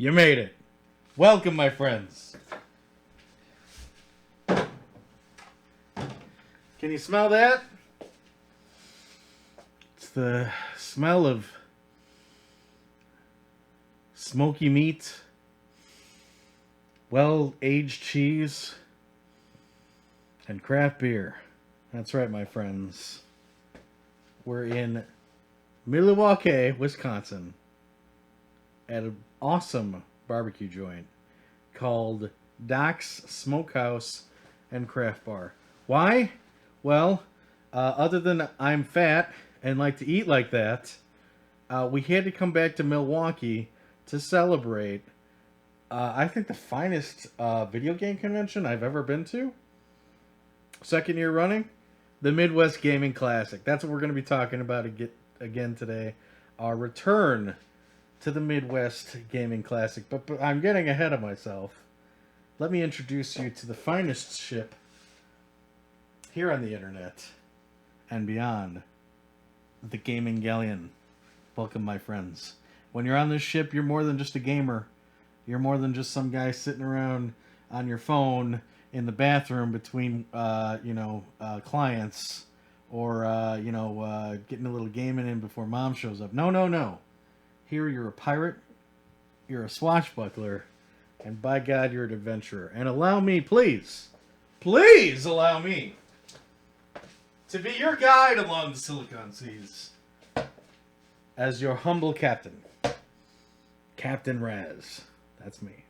You made it. Welcome, my friends. Can you smell that? It's the smell of smoky meat, well-aged cheese, and craft beer. That's right, my friends. We're in Milwaukee, Wisconsin, at an awesome barbecue joint called Doc's Smokehouse and Craft Bar. Why? Well, other than I'm fat and like to eat like that, we had to come back to Milwaukee to celebrate, I think, the finest video game convention I've ever been to. Second year running, the Midwest Gaming Classic. That's what we're going to be talking about again today. Our return to the Midwest Gaming Classic. But I'm getting ahead of myself. Let me introduce you to the finest ship here on the internet and beyond, the Gaming Galleon. Welcome, my friends. When you're on this ship, you're more than just a gamer. You're more than just some guy sitting around on your phone in the bathroom between, clients, or getting a little gaming in before mom shows up. No. Here you're a pirate, you're a swashbuckler, and by God, you're an adventurer. And allow me, please allow me to be your guide along the Silicon Seas as your humble captain, Captain Raz. That's me.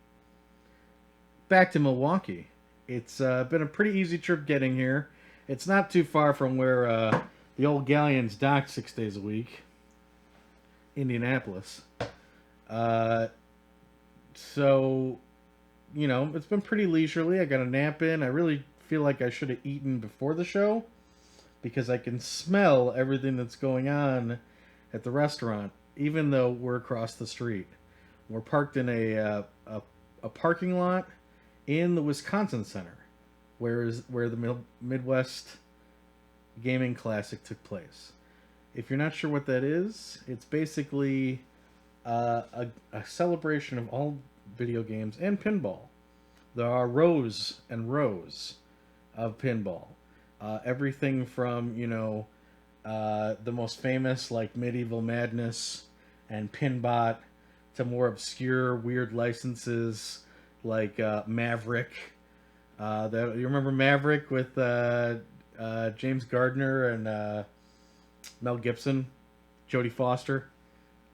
Back to Milwaukee. It's been a pretty easy trip getting here. It's not too far from where the old Galleon's docked 6 days a week. Indianapolis. So, it's been pretty leisurely. I got a nap in. I really feel like I should have eaten before the show because I can smell everything that's going on at the restaurant, even though we're across the street. We're parked in a parking lot in the Wisconsin Center, where the Midwest Gaming Classic took place. If you're not sure what that is, it's basically a celebration of all video games and pinball. There are rows and rows of pinball. Everything from, the most famous, like Medieval Madness and Pinbot, to more obscure, weird licenses like Maverick. You remember Maverick with James Gardner and Mel Gibson, Jodie Foster,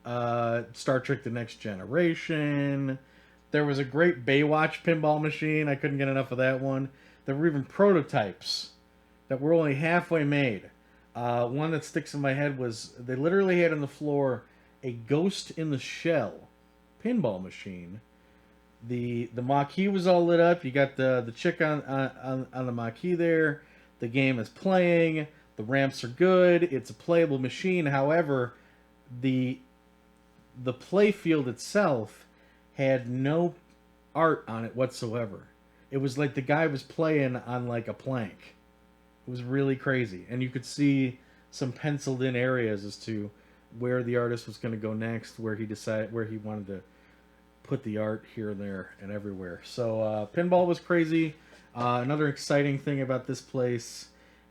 Star Trek: The Next Generation. There was a great Baywatch pinball machine. I couldn't get enough of that one. There were even prototypes that were only halfway made. One that sticks in my head was they literally had on the floor a Ghost in the Shell pinball machine. The marquee was all lit up. You got the chick on the marquee there. The game is playing. The ramps are good. It's a playable machine. However, the play field itself had no art on it whatsoever. It was like the guy was playing on like a plank. It was really crazy. And you could see some penciled in areas as to where the artist was going to go next, where he wanted to put the art here and there and everywhere. So pinball was crazy. Another exciting thing about this place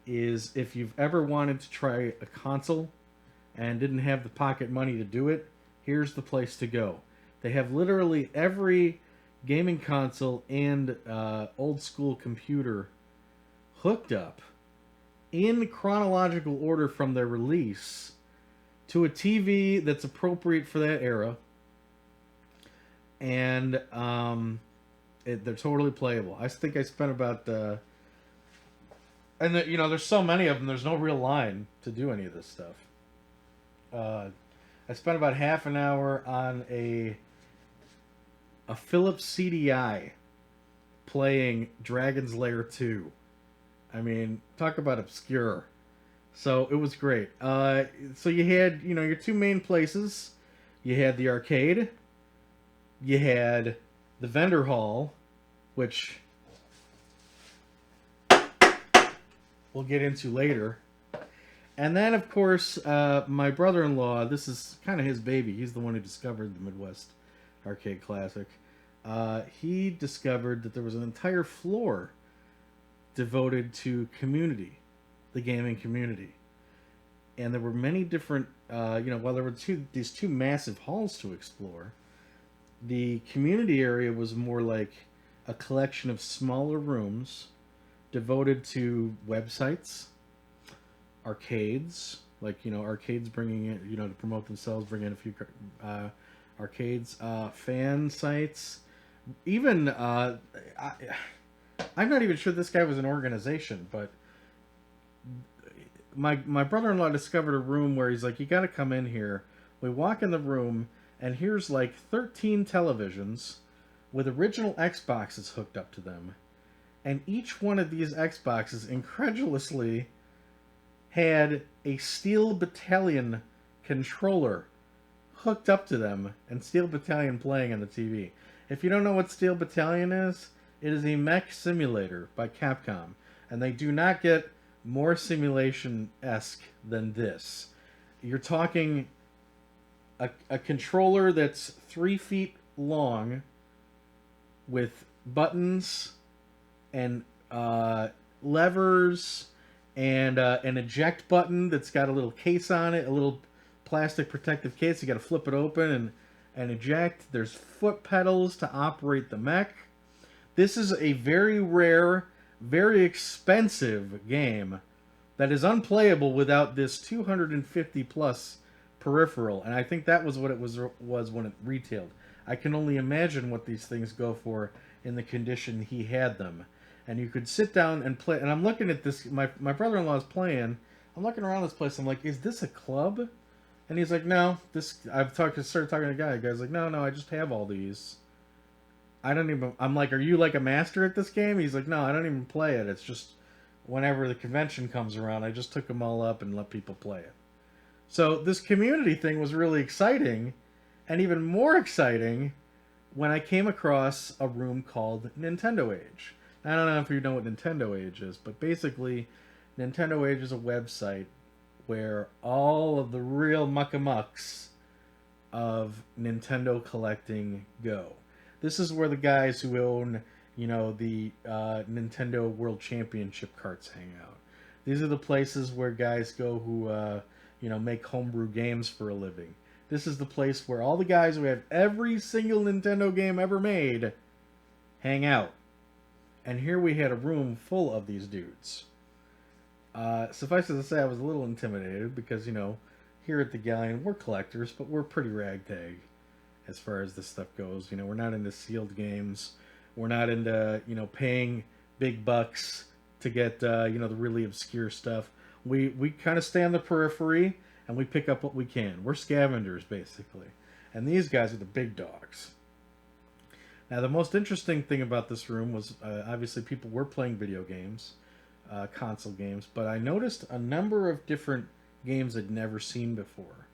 is if you've ever wanted to try a console and didn't have the pocket money to do it, here's the place to go. They have literally every gaming console and old school computer hooked up in chronological order from their release to a TV that's appropriate for that era. And they're totally playable. I think I spent about there's so many of them. There's no real line to do any of this stuff. I spent about half an hour on a Philips CDI playing Dragon's Lair 2. I mean, talk about obscure. So it was great. So you had, your two main places. You had the arcade. You had the vendor hall, which we'll get into later. And then, of course, my brother-in-law, this is kind of his baby. He's the one who discovered the Midwest arcade classic. He discovered that there was an entire floor devoted to community, the gaming community, and there were many different. While there were these two massive halls to explore, the community area was more like a collection of smaller rooms devoted to websites, arcades, like arcades bringing in to promote themselves, bring in a few arcades, fan sites, even I'm not even sure this guy was an organization, but my brother-in-law discovered a room where he's like, you got to come in here. We walk in the room, and here's like 13 televisions with original Xboxes hooked up to them, and each one of these Xboxes incredulously had a Steel Battalion controller hooked up to them, and Steel Battalion playing on the TV. If you don't know what Steel Battalion is, it is a mech simulator by Capcom, and they do not get more simulation-esque than this. You're talking a controller that's 3 feet long with buttons and levers and an eject button that's got a little case on it, a little plastic protective case. You got to flip it open and eject. There's foot pedals to operate the mech. This is a very rare, very expensive game that is unplayable without this 250 plus peripheral, and I think that was what it was when it retailed. I can only imagine what these things go for in the condition he had them. And you could sit down and play, and I'm looking at this, my brother-in-law is playing, I'm looking around this place, I'm like, is this a club? And he's like, no, started talking to the guy's like, no, I just have all these. I'm like, are you like a master at this game? He's like, no, I don't even play it. It's just whenever the convention comes around, I just took them all up and let people play it. So this community thing was really exciting, and even more exciting when I came across a room called Nintendo Age. I don't know if you know what Nintendo Age is, but basically Nintendo Age is a website where all of the real muckamucks of Nintendo collecting go. This is where the guys who own, the Nintendo World Championship carts hang out. These are the places where guys go who, make homebrew games for a living. This is the place where all the guys who have every single Nintendo game ever made hang out. And here we had a room full of these dudes. Suffice it to say, I was a little intimidated because, here at the Galleon, we're collectors, but we're pretty ragtag as far as this stuff goes. We're not into sealed games. We're not into, paying big bucks to get, the really obscure stuff. We kind of stay on the periphery, and we pick up what we can. We're scavengers, basically. And these guys are the big dogs. Now, the most interesting thing about this room was, obviously, people were playing video games, console games, but I noticed a number of different games I'd never seen before.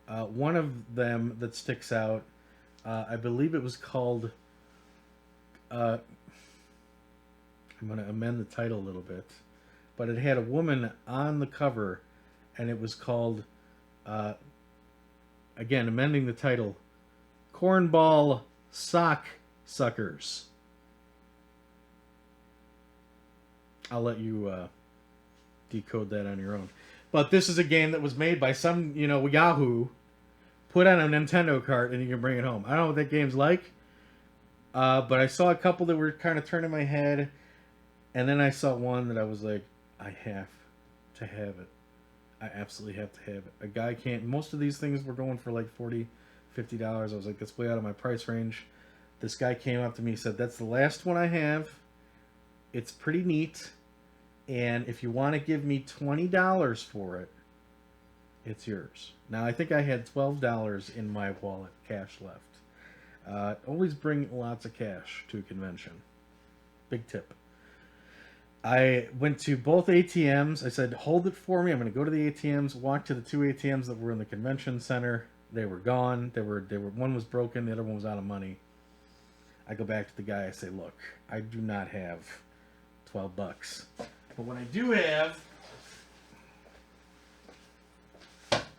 One of them that sticks out, I believe it was called, I'm going to amend the title a little bit, but it had a woman on the cover, and it was called, again, amending the title, Cornball Sock Suckers. I'll let you decode that on your own. But this is a game that was made by some, Yahoo, put on a Nintendo cart, and you can bring it home. I don't know what that game's like, but I saw a couple that were kind of turning my head, and then I saw one that I was like, I have to have it. I absolutely have to have it. A guy can't... Most of these things were going for like $40, $50. I was like, that's way out of my price range. This guy came up to me and said, that's the last one I have. It's pretty neat. And if you want to give me $20 for it, it's yours. Now, I think I had $12 in my wallet, cash left. Always bring lots of cash to a convention. Big tip. I went to both ATMs. I said, hold it for me. I'm going to go to the ATMs, walk to the two ATMs that were in the convention center. They were gone. One was broken. The other one was out of money. I go back to the guy. I say, look, I do not have $12. But what I do have...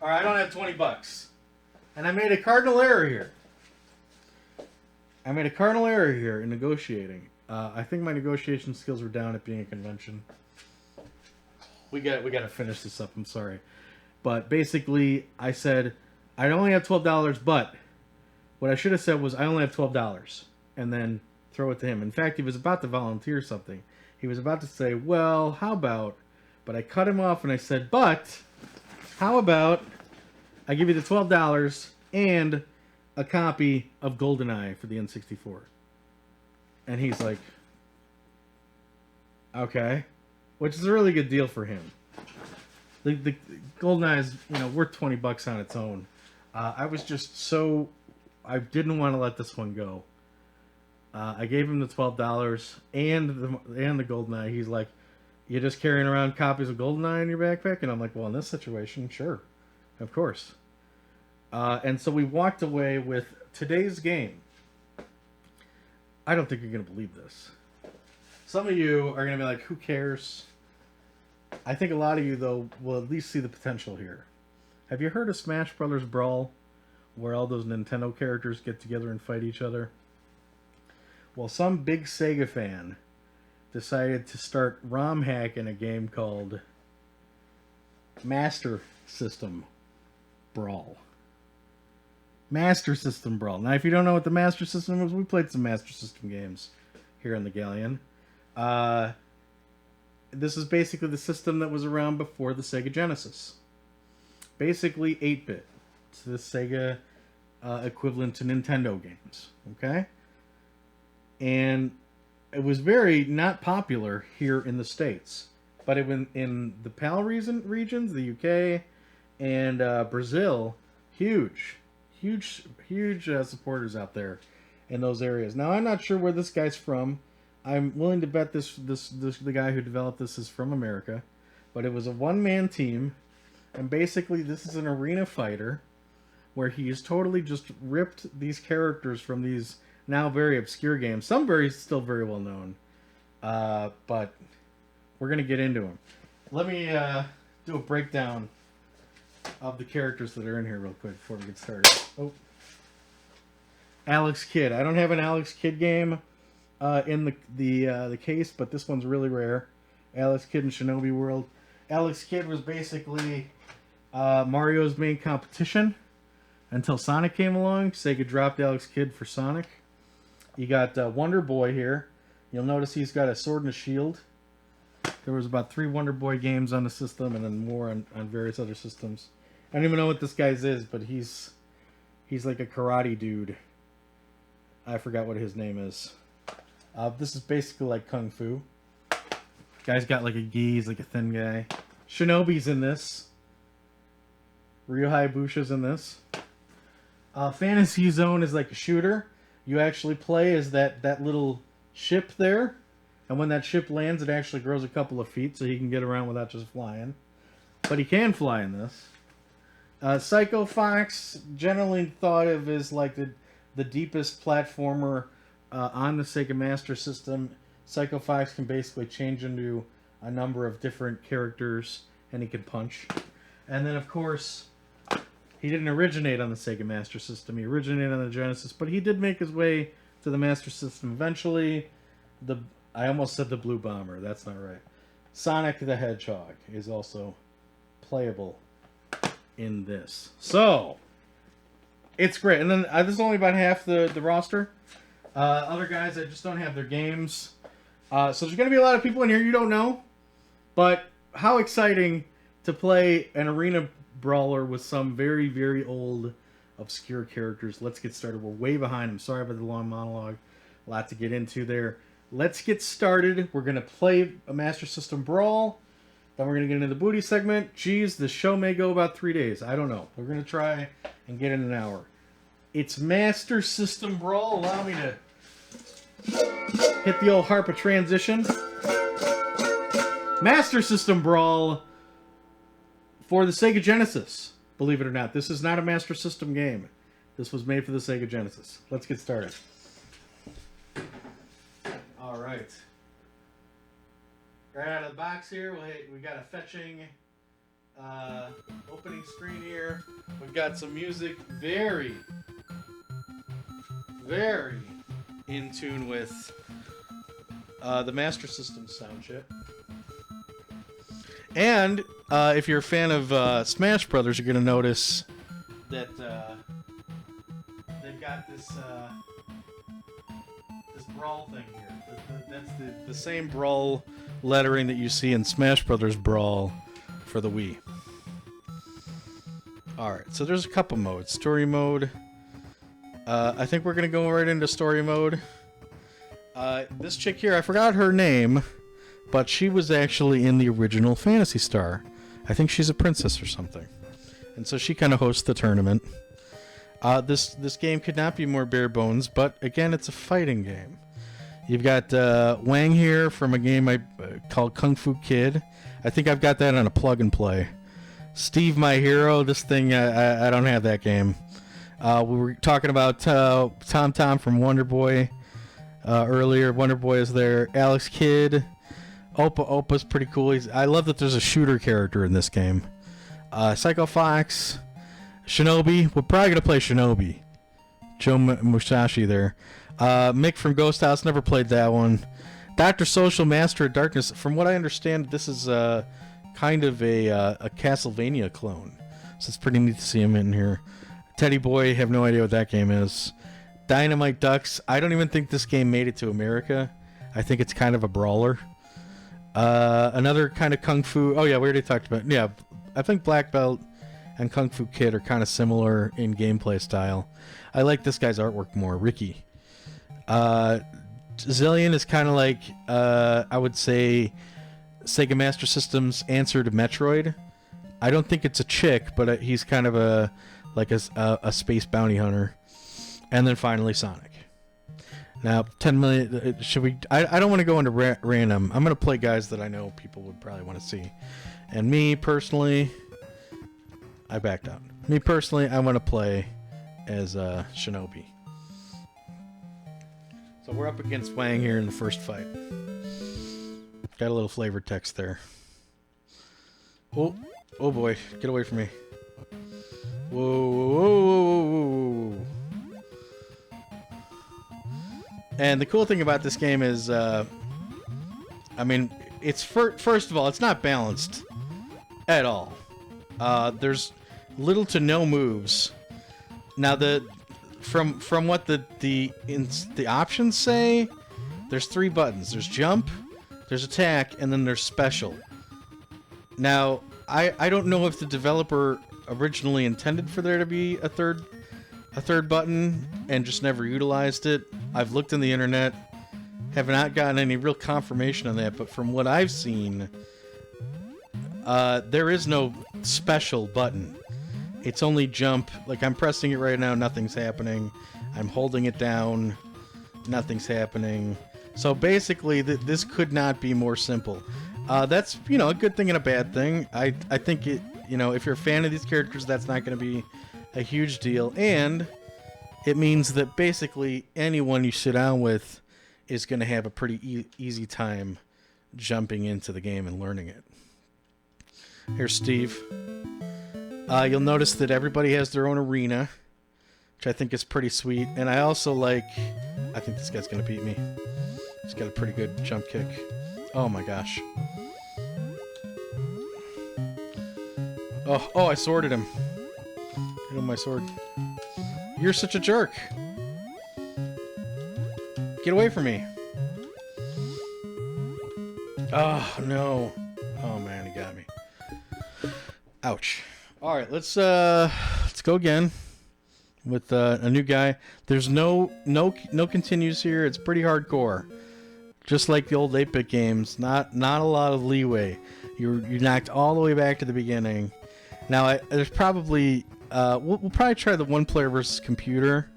Or I don't have $20. And I made a cardinal error here. I made a cardinal error here in negotiating. I think my negotiation skills were down at being a convention. We got to finish this up. I'm sorry, but basically, I said I only have $12, but what I should have said was I only have $12, and then throw it to him. In fact, he was about to volunteer something. He was about to say, "Well, how about?" But I cut him off and I said, "But how about I give you the $12 and a copy of GoldenEye for the N64?" And he's like, "Okay," which is a really good deal for him. The GoldenEye is worth $20 on its own. I was just so I didn't want to let this one go. I gave him the $12 and the GoldenEye. He's like, "You're just carrying around copies of GoldenEye in your backpack?" And I'm like, "Well, in this situation, sure, of course." And so we walked away with today's game. I don't think you're going to believe this. Some of you are going to be like, "Who cares?" I think a lot of you, though, will at least see the potential here. Have you heard of Smash Brothers Brawl, where all those Nintendo characters get together and fight each other? Well, some big Sega fan decided to start ROM hacking a game called Master System Brawl. Master System Brawl. Now, if you don't know what the Master System is, we played some Master System games here in the Galleon. This is basically the system that was around before the Sega Genesis. Basically 8-bit. It's the Sega equivalent to Nintendo games. Okay? And it was very not popular here in the States. But in the PAL regions, the UK and Brazil, huge supporters out there in those areas. Now, I'm not sure where this guy's from. I'm willing to bet the guy who developed this is from America. But it was a one-man team. And basically, this is an arena fighter where he's totally just ripped these characters from these now very obscure games. Some still very well known. But we're going to get into them. Let me do a breakdown of the characters that are in here real quick before we get started. Oh. Alex Kidd. I don't have an Alex Kidd game in the case, but this one's really rare. Alex Kidd in Shinobi World. Alex Kidd was basically Mario's main competition until Sonic came along. Sega dropped Alex Kidd for Sonic. You got Wonder Boy here. You'll notice he's got a sword and a shield. There was about 3 Wonder Boy games on the system and then more on various other systems. I don't even know what this guy's is, but he's like a karate dude. I forgot what his name is. This is basically like Kung Fu. Guy's got like a gi, he's like a thin guy. Shinobi's in this. Ryu Hayabusha's in this. Fantasy Zone is like a shooter. You actually play as that little ship there. And when that ship lands, it actually grows a couple of feet so he can get around without just flying. But he can fly in this. Psycho Fox, generally thought of as like the deepest platformer on the Sega Master System. Psycho Fox can basically change into a number of different characters, and he can punch. And then, of course, he didn't originate on the Sega Master System. He originated on the Genesis, but he did make his way to the Master System eventually. I almost said the Blue Bomber. That's not right. Sonic the Hedgehog is also playable in this. So, it's great. And then this is only about half the roster. Other guys, I just don't have their games. So there's going to be a lot of people in here you don't know. But how exciting to play an arena brawler with some very, very old, obscure characters. Let's get started. We're way behind. I'm sorry about the long monologue. A lot to get into there. Let's get started. We're going to play a Master System Brawl. Then we're going to get into the booty segment. Geez, the show may go about 3 days. I don't know. We're going to try and get in an hour. It's Master System Brawl. Allow me to hit the old harp of transition. Master System Brawl for the Sega Genesis. Believe it or not, this is not a Master System game. This was made for the Sega Genesis. Let's get started. All right. Right out of the box here, we got a fetching opening screen here. We've got some music, very, very in tune with the Master System sound chip. And if you're a fan of Smash Brothers, you're going to notice that they've got this brawl thing here. That's the same brawl lettering that you see in Smash Brothers Brawl for the Wii. Alright, so there's a couple modes. Story mode. I think we're going to go right into story mode. This chick here, I forgot her name, but she was actually in the original Phantasy Star. I think she's a princess or something. And so she kind of hosts the tournament. This game could not be more bare bones, but again, it's a fighting game. You've got Wang here from a game called Kung Fu Kid. I think I've got that on a plug and play. Steve My Hero, this thing, I don't have that game. We were talking about Tom Tom from Wonder Boy earlier. Wonder Boy is there. Alex Kidd. Opa's pretty cool. I love that there's a shooter character in this game. Psycho Fox. Shinobi. We're probably going to play Shinobi. Joe Musashi there. Mick from Ghost House. Never played that one. Dr. Social, Master of Darkness. From what I understand, this is kind of a Castlevania clone. So it's pretty neat to see him in here. Teddy Boy, have no idea what that game is. Dynamite Ducks. I don't even think this game made it to America. I think it's kind of a brawler. Another kind of Kung Fu. Oh, yeah, we already talked about. Yeah, I think Black Belt and Kung Fu Kid are kind of similar in gameplay style. I like this guy's artwork more. Ricky. Zillion is kind of like, I would say, Sega Master System's answer to Metroid. I don't think it's a chick, but he's kind of a space bounty hunter. And then finally Sonic. Now, 10 million, should we... I don't want to go into random. I'm going to play guys that I know people would probably want to see. And me, personally... I backed out. Me, personally, I want to play as Shinobi. So we're up against Wang here in the first fight. Got a little flavored text there. Oh boy, get away from me. Whoa. And the cool thing about this game is, I mean, it's first of all, it's not balanced at all. There's little to no moves. Now, from what the options say, there's 3 buttons. There's jump, there's attack, and then there's special. Now, I don't know if the developer originally intended for there to be a third button and just never utilized it. I've looked in the internet, have not gotten any real confirmation on that, but from what I've seen, there is no special button. It's only jump. Like, I'm pressing it right now, nothing's happening. I'm holding it down, nothing's happening. So basically, this could not be more simple. That's, a good thing and a bad thing. I think if you're a fan of these characters, that's not going to be a huge deal. And it means that basically anyone you sit down with is going to have a pretty easy time jumping into the game and learning it. Here's Steve. You'll notice that everybody has their own arena, which I think is pretty sweet. And I also I think this guy's going to beat me. He's got a pretty good jump kick. Oh my gosh. Oh, I sworded him. Hit him with my sword. You're such a jerk. Get away from me. Oh, no. Oh, man, he got me. Ouch. All right, let's go again with a new guy. There's no continues here. It's pretty hardcore. Just like the old 8-bit games, not a lot of leeway. You're knocked all the way back to the beginning. Now, there's probably we'll probably try the one-player versus computer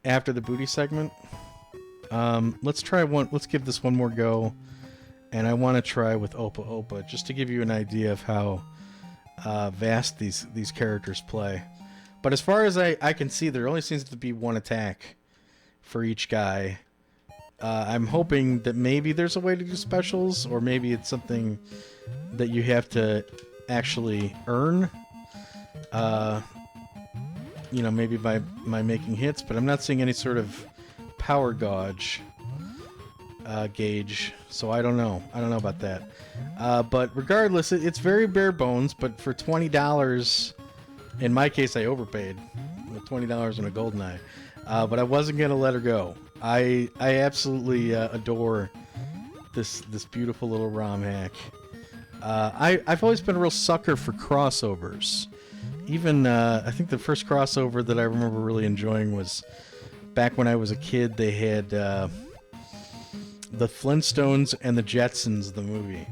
after the booty segment. Let's try one. Let's give this one more go, and I want to try with Opa just to give you an idea of how vast these characters play. But as far as I can see, there only seems to be one attack for each guy. I'm hoping that maybe there's a way to do specials, or maybe it's something that you have to actually earn. Maybe by making hits, but I'm not seeing any sort of power gauge, so I don't know. I don't know about that. But regardless, it's very bare bones. But for $20, in my case, I overpaid with $20 on a GoldenEye. But I wasn't gonna let her go. I absolutely adore this beautiful little ROM hack. I've always been a real sucker for crossovers. Even I think the first crossover that I remember really enjoying was back when I was a kid. They had the Flintstones and the Jetsons, the movie.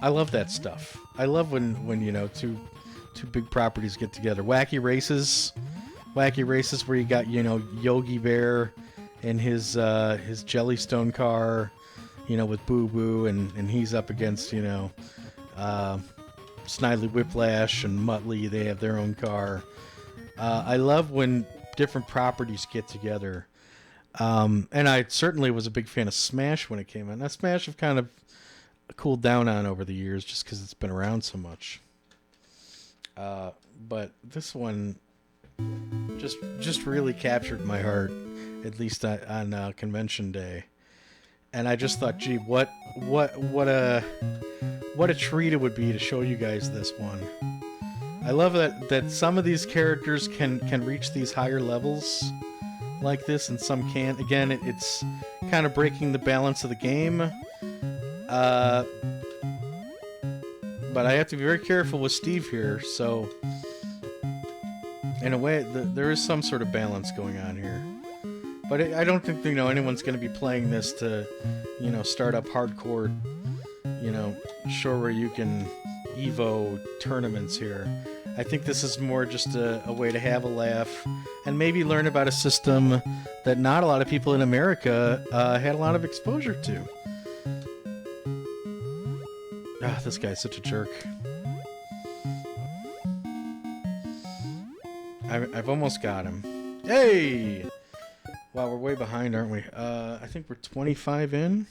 I love that stuff. I love when you know, two big properties get together. Wacky races where you got, you know, Yogi Bear and his Jellystone car, you know, with Boo Boo, and he's up against, you know, Snidely Whiplash and Muttley. They have their own car. I love when different properties get together. And I certainly was a big fan of Smash when it came out. Now, Smash I've kind of cooled down on over the years just because it's been around so much. But this one just really captured my heart, at least on convention day. And I just thought, gee, what a treat it would be to show you guys this one. I love that some of these characters can reach these higher levels like this, and some can't. Again, it's kind of breaking the balance of the game. But I have to be very careful with Steve here, so in a way, there is some sort of balance going on here. But I don't think, you know, anyone's going to be playing this to, you know, start up hardcore, you know, show where you can Evo tournaments here. I think this is more just a way to have a laugh and maybe learn about a system that not a lot of people in America had a lot of exposure to. Ah, this guy's such a jerk. I've almost got him. Hey! Wow, we're way behind, aren't we? I think we're 25 in.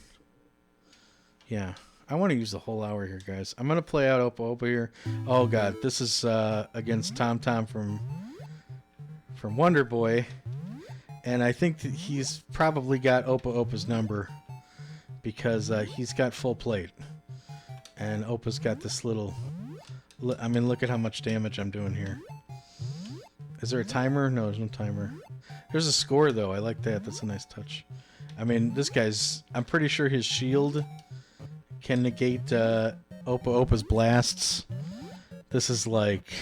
Yeah. I want to use the whole hour here, guys. I'm going to play out Opa Opa here. Oh, God. This is against Tom Tom from Wonder Boy. And I think that he's probably got Opa Opa's number because he's got full plate. And Opa's got this little... I mean, look at how much damage I'm doing here. Is there a timer? No, there's no timer. There's a score, though. I like that. That's a nice touch. I mean, this guy's... I'm pretty sure his shield can negate Opa Opa's blasts. This is like...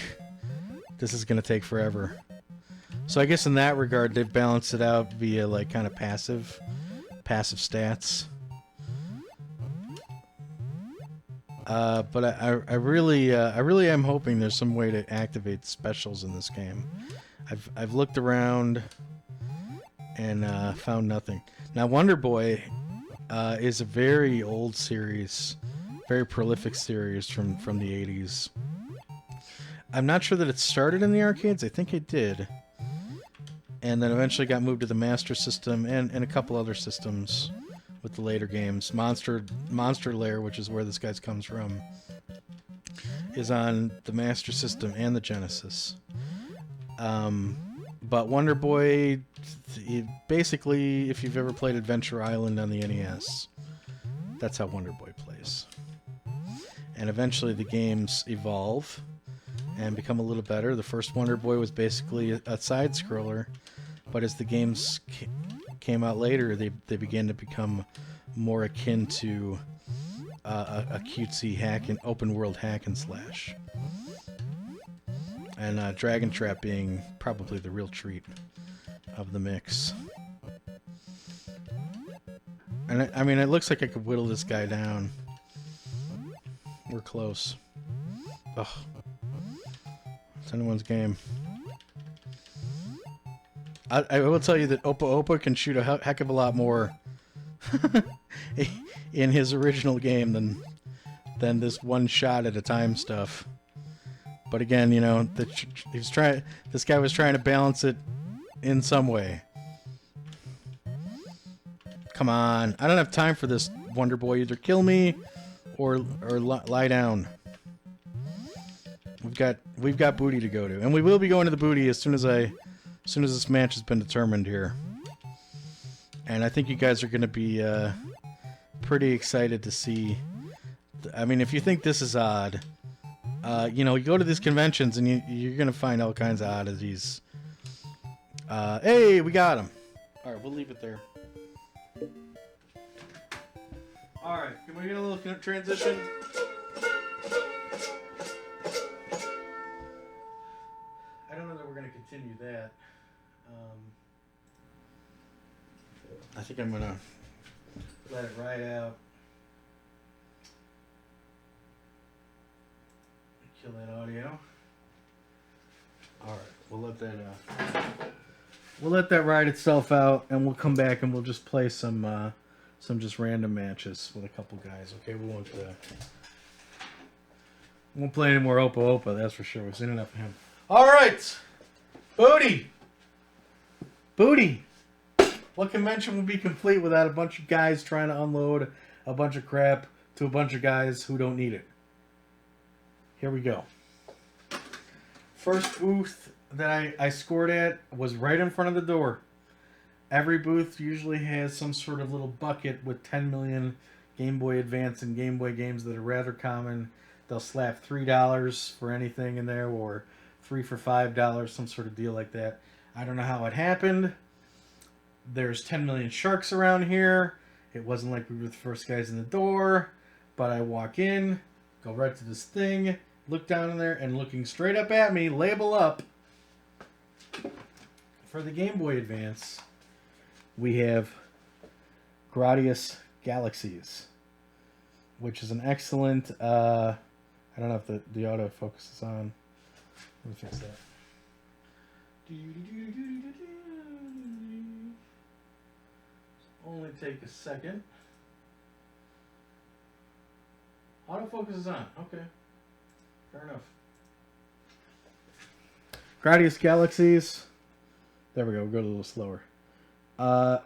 This is going to take forever. So I guess in that regard, they've balanced it out via, like, kind of passive stats. But I really am hoping there's some way to activate specials in this game. I've looked around and found nothing. Now, Wonder Boy is a very old series, very prolific series from the 80s. I'm not sure that it started in the arcades. I think it did. And then eventually got moved to the Master System and a couple other systems with the later games. Monster Lair, which is where this guy comes from, is on the Master System and the Genesis. But Wonder Boy, basically, if you've ever played Adventure Island on the NES, that's how Wonder Boy plays. And eventually the games evolve and become a little better. The first Wonder Boy was basically a side-scroller, but as the games came out later, they began to become more akin to a cutesy open world hack and slash. And Dragon Trap being probably the real treat of the mix. And I mean, it looks like I could whittle this guy down. We're close. Ugh. It's anyone's game. I will tell you that Opa Opa can shoot a heck of a lot more in his original game than this one shot at a time stuff. But again, you know, this guy was trying to balance it in some way. Come on, I don't have time for this, Wonder Boy. Either kill me or lie down. We've got booty to go to, and we will be going to the booty as soon as this match has been determined here. And I think you guys are going to be pretty excited to see. I mean, if you think this is odd, you know, you go to these conventions and you're going to find all kinds of oddities. Hey, we got him. All right, we'll leave it there. All right, can we get a little transition? I don't know that we're going to continue that. I think I'm going to let it ride out. Kill that audio. All right, we'll let that ride itself out, and we'll come back and we'll just play some just random matches with a couple guys. Okay, we won't play any more Opa Opa. That's for sure. We've seen enough of him. All right, Booty. What convention would be complete without a bunch of guys trying to unload a bunch of crap to a bunch of guys who don't need it? Here we go. First booth that I scored at was right in front of the door. Every booth usually has some sort of little bucket with 10 million Game Boy Advance and Game Boy games that are rather common. They'll slap $3 for anything in there, or 3 for $5, some sort of deal like that. I don't know how it happened. There's 10 million sharks around here. It wasn't like we were the first guys in the door, but I walk in, go right to this thing, look down in there, and looking straight up at me, label up, for the Game Boy Advance, we have Gradius Galaxies, which is an excellent, I don't know if the autofocus is on. Let me fix that. Only take a second. Autofocus is on. Okay. Fair enough. Gradius Galaxies. There we go. We'll go a little slower. By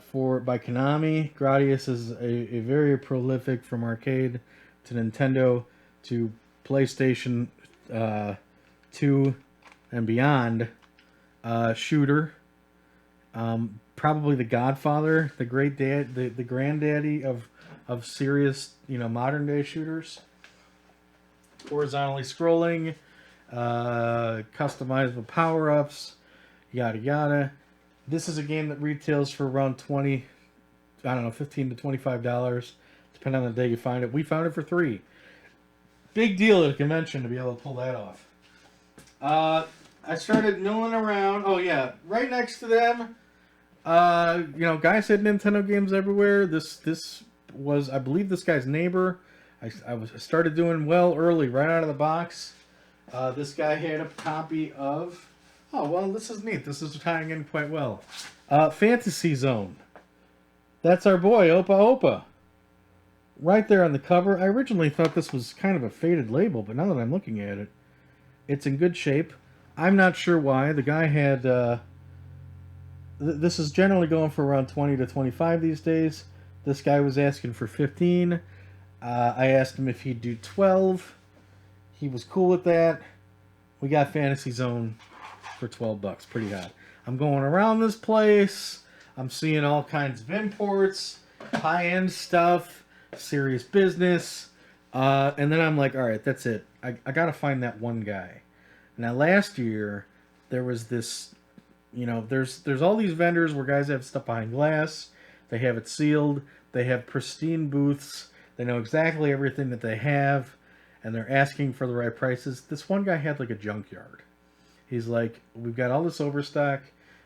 Konami, Gradius is a very prolific, from arcade to Nintendo to PlayStation 2 and beyond, shooter. Probably the godfather, the the granddaddy of serious, modern day shooters. Horizontally scrolling, customizable power-ups, yada yada. This is a game that retails for around $15 to $25, depending on the day you find it. We found it for $3. Big deal at a convention to be able to pull that off. I started milling around. Oh yeah, right next to them, guys had Nintendo games everywhere. This was, I believe, this guy's neighbor. I started doing well early, right out of the box. This guy had a copy of... Oh, well, this is neat. This is tying in quite well. Fantasy Zone. That's our boy, Opa Opa. Right there on the cover. I originally thought this was kind of a faded label, but now that I'm looking at it, it's in good shape. I'm not sure why. The guy had... this is generally going for around 20 to 25 these days. This guy was asking for 15. I asked him if he'd do 12. He was cool with that. We got Fantasy Zone for $12. Pretty hot. I'm going around this place. I'm seeing all kinds of imports, high-end stuff, serious business. And then I'm like, all right, that's it. I got to find that one guy. Now, last year, there was this, there's all these vendors where guys have stuff behind glass. They have it sealed. They have pristine booths. They know exactly everything that they have, and they're asking for the right prices. This one guy had like a junkyard. He's like, we've got all this overstock.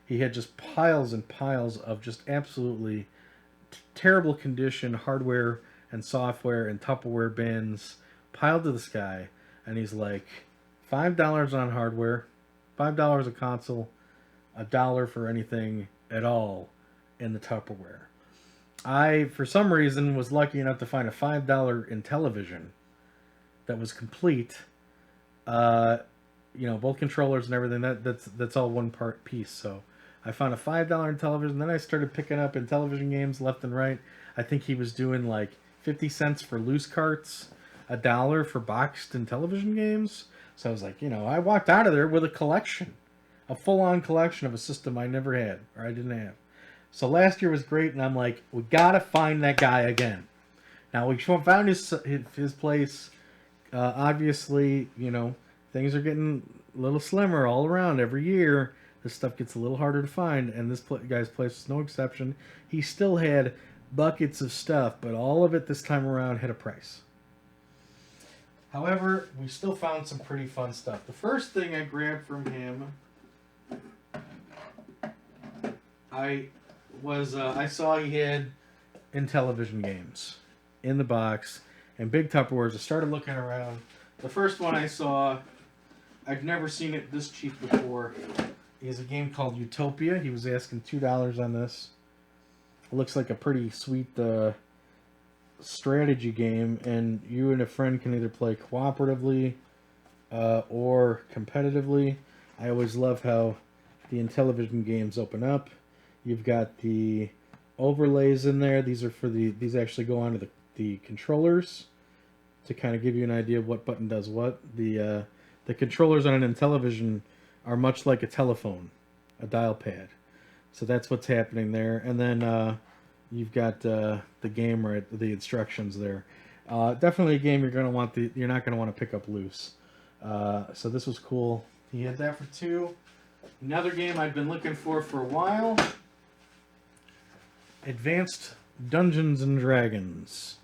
He had just piles and piles of just absolutely terrible condition hardware and software and Tupperware bins piled to the sky. And he's like, $5 on hardware, $5 a console, $1 for anything at all in the Tupperware. I, for some reason, was lucky enough to find a $5 Intellivision that was complete. Both controllers and everything. That's all one part piece. So I found a $5 Intellivision. Then I started picking up Intellivision games left and right. I think he was doing like 50 cents for loose carts, $1 for boxed Intellivision games. So I was like, I walked out of there with a collection, a full-on collection of a system I never had, or I didn't have. So last year was great, and I'm like, we gotta find that guy again. Now we found his place. Obviously, things are getting a little slimmer all around every year. This stuff gets a little harder to find, and this guy's place was no exception. He still had buckets of stuff, but all of it this time around had a price. However, we still found some pretty fun stuff. The first thing I grabbed from him, I saw he had Intellivision games in the box and big Tupperwares. I started looking around. The first one I saw, I've never seen it this cheap before, is a game called Utopia. He was asking $2 on this. It looks like a pretty sweet strategy game, and you and a friend can either play cooperatively or competitively. I always love how the Intellivision games open up. You've got the overlays in there. These are for these actually go onto the controllers to kind of give you an idea of what button does what. The controllers on an Intellivision are much like a telephone, a dial pad. So that's what's happening there. And then you've got the game right, the instructions there. Definitely a game you're not gonna want to pick up loose. So this was cool. He had that for $2. Another game I've been looking for a while. Advanced Dungeons and Dragons.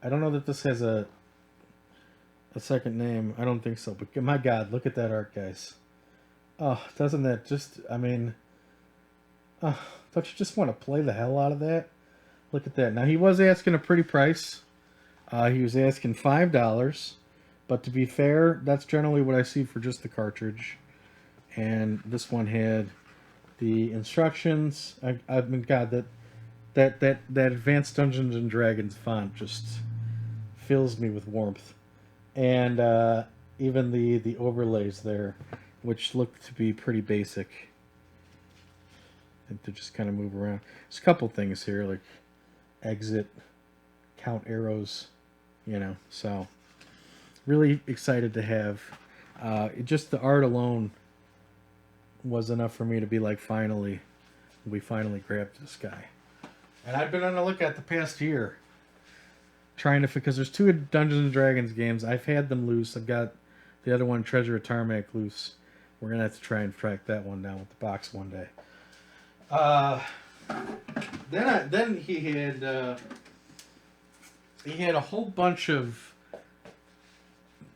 I don't know that this has a second name. I don't think so. But my God, look at that art, guys. Oh, doesn't that just? I mean, don't you just want to play the hell out of that? Look at that. Now he was asking a pretty price. He was asking $5, but to be fair, that's generally what I see for just the cartridge. And this one had the instructions. I mean, God, that Advanced Dungeons and Dragons font just fills me with warmth, and even the overlays there, which look to be pretty basic. I think they just kind of move around. There's a couple things here like exit, count arrows, So really excited to have. Just the art alone was enough for me to be like, we finally grabbed this guy. And I've been on the lookout the past year, because there's 2 Dungeons and Dragons games. I've had them loose. I've got the other one, Treasure of Tarmac, loose. We're gonna have to try and track that one down with the box one day. Then he had a whole bunch of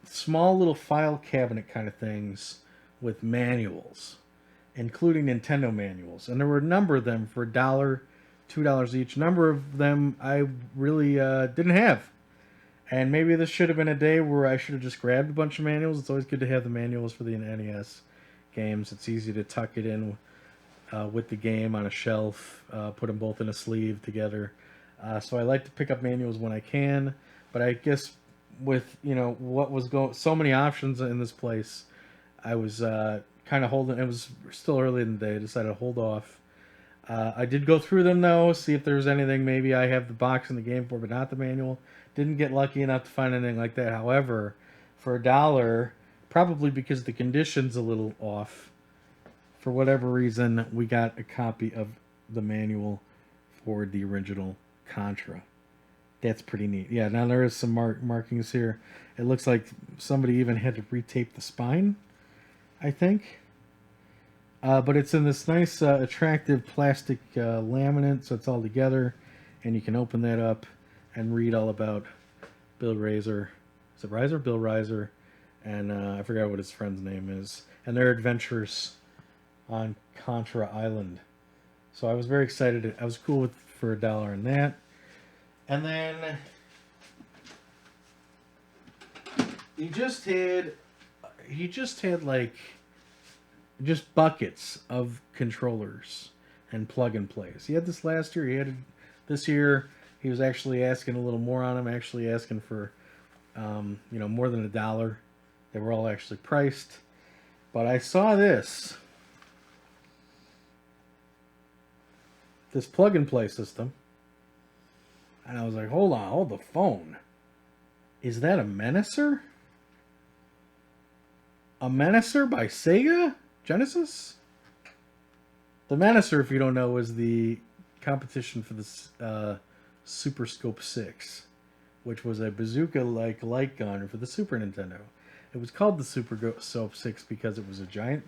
small little file cabinet kind of things with manuals, including Nintendo manuals, and there were a number of them for $1. $2 each. A number of them I really didn't have. And maybe this should have been a day where I should have just grabbed a bunch of manuals. It's always good to have the manuals for the NES games. It's easy to tuck it in with the game on a shelf, put them both in a sleeve together. So I like to pick up manuals when I can. But I guess with, what was so many options in this place, I was kind of holding. It was still early in the day. I decided to hold off. I did go through them, though, see if there was anything maybe I have the box and the game for, but not the manual. Didn't get lucky enough to find anything like that. However, for $1, probably because the condition's a little off, for whatever reason, we got a copy of the manual for the original Contra. That's pretty neat. Yeah, now there is some markings here. It looks like somebody even had to retape the spine, I think. But it's in this nice, attractive plastic laminate, so it's all together, and you can open that up and read all about Bill Reiser. Is it Reiser? Bill Reiser, and I forgot what his friend's name is, and their adventures on Contra Island. So I was very excited. I was cool for $1 in that, and then he just had like just buckets of controllers and plug and plays. He had this last year. He had it this year. He was actually asking a little more on them. Actually asking for, more than $1. They were all actually priced. But I saw this plug and play system, and I was like, hold the phone. Is that a Menacer? A Menacer by Sega Genesis? The Menacer, if you don't know, was the competition for the Super Scope 6, which was a bazooka-like light gun for the Super Nintendo. It was called the Super Scope 6 because it was a giant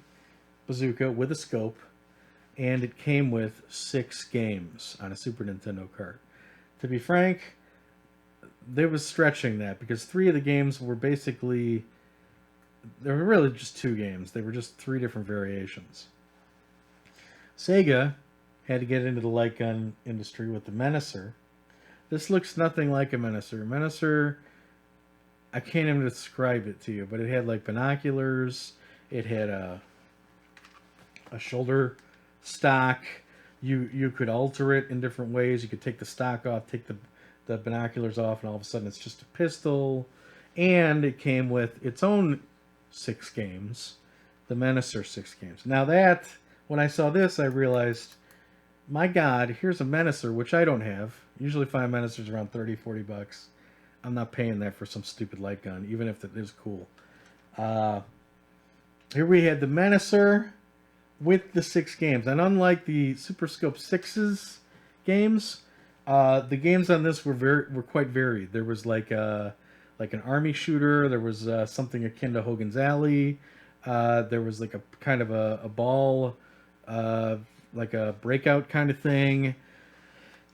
bazooka with a scope, and it came with 6 games on a Super Nintendo cart. To be frank, they was stretching that because 3 of the games were basically, they were really just 2 games. They were just 3 different variations. Sega had to get into the light gun industry with the Menacer. This looks nothing like a Menacer. Menacer, I can't even describe it to you, but it had like binoculars. It had a shoulder stock. You could alter it in different ways. You could take the stock off, take the binoculars off, and all of a sudden it's just a pistol. And it came with its own 6 games, the Menacer 6 games. Now that, when I saw this, I realized, my God, here's a Menacer, which I don't have. Usually find Menacers around $30-$40. I'm not paying that for some stupid light gun, even if it is cool. Here we had the Menacer with the 6 games. And unlike the Super Scope 6's games, the games on this were quite varied. There was like an army shooter. There was something akin to Hogan's Alley. There was like a kind of a ball, like a breakout kind of thing.